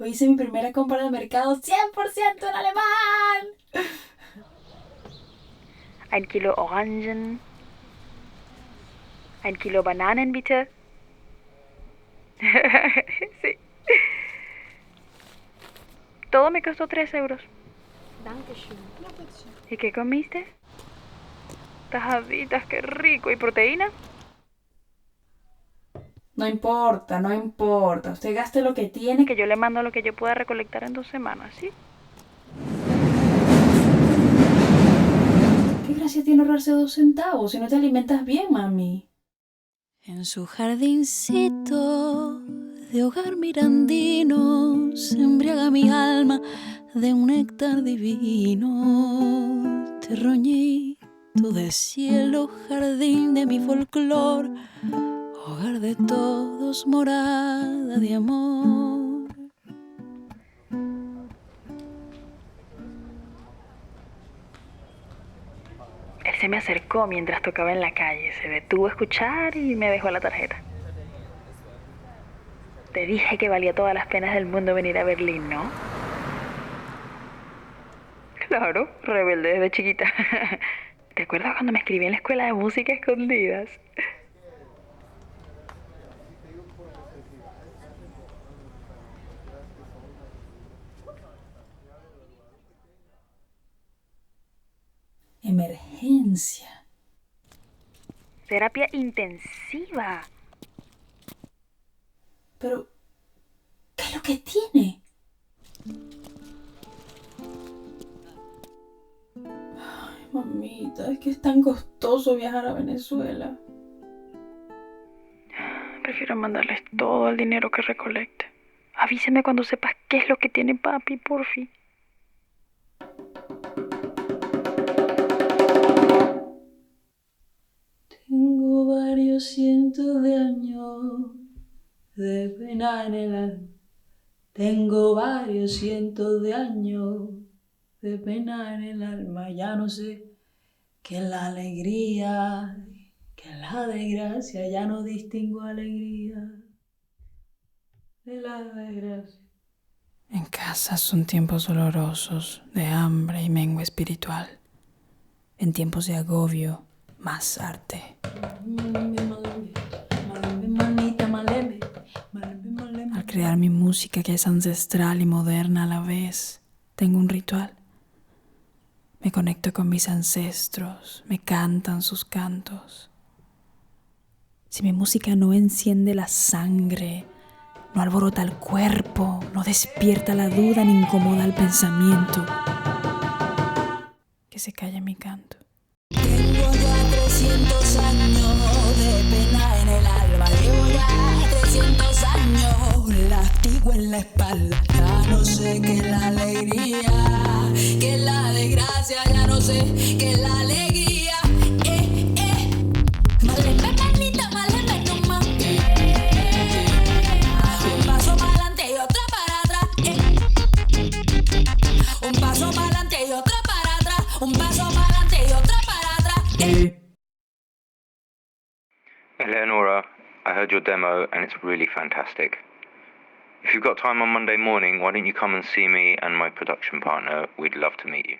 Hoy hice mi primera compra de mercado 100% en alemán. Ein Kilo Orangen. Ein Kilo Bananen, bitte. Sí. Todo me costó 3 euros. Dankeschön. ¿Y qué comiste? Tajaditas, qué rico. ¿Y proteína? No importa, no importa. Usted gaste lo que tiene. Que yo le mando lo que yo pueda recolectar en 2 semanas, ¿sí? ¿Qué gracia tiene ahorrarse 2 centavos si no te alimentas bien, mami? En su jardincito de hogar mirandino se embriaga mi alma de un néctar divino. Terroñito de cielo, jardín de mi folclor, hogar de todos, morada de amor. Él se me acercó mientras tocaba en la calle, se detuvo a escuchar y me dejó la tarjeta. Te dije que valía todas las penas del mundo venir a Berlín, ¿no? Claro, rebelde desde chiquita. ¿Te acuerdas cuando me escribí en la escuela de música a escondidas? Emergencia. Terapia intensiva. Pero, ¿qué es lo que tiene? Ay, mamita, es que es tan costoso viajar a Venezuela. Prefiero mandarles todo el dinero que recolecte. Avíseme cuando sepas qué es lo que tiene papi, porfi. Tengo varios cientos de años de pena en el alma. Tengo varios cientos de años de pena en el alma. Ya no sé qué es la alegría, qué es la desgracia. Ya no distingo alegría de la desgracia. En casa son tiempos dolorosos de hambre y mengua espiritual. En tiempos de agobio, más arte. Al crear mi música, que es ancestral y moderna a la vez, tengo un ritual. Me conecto con mis ancestros, me cantan sus cantos. Si mi música no enciende la sangre, no alborota el cuerpo, no despierta la duda ni incomoda el pensamiento, que se calle mi canto. Tengo ya 300 años de pena en el alma. Llevo ya 300 años, látigo en la espalda. Ya no sé qué es la alegría, qué es la desgracia. Ya no sé qué es la alegría. Malembe, manita, malembe, no más. Un paso para adelante y otro para atrás. Un paso para adelante y otro para atrás. Un paso para adelante y otro para atrás. Eleonora, I heard your demo and it's really fantastic. If you've got time on Monday morning, why don't you come and see me and my production partner? We'd love to meet you.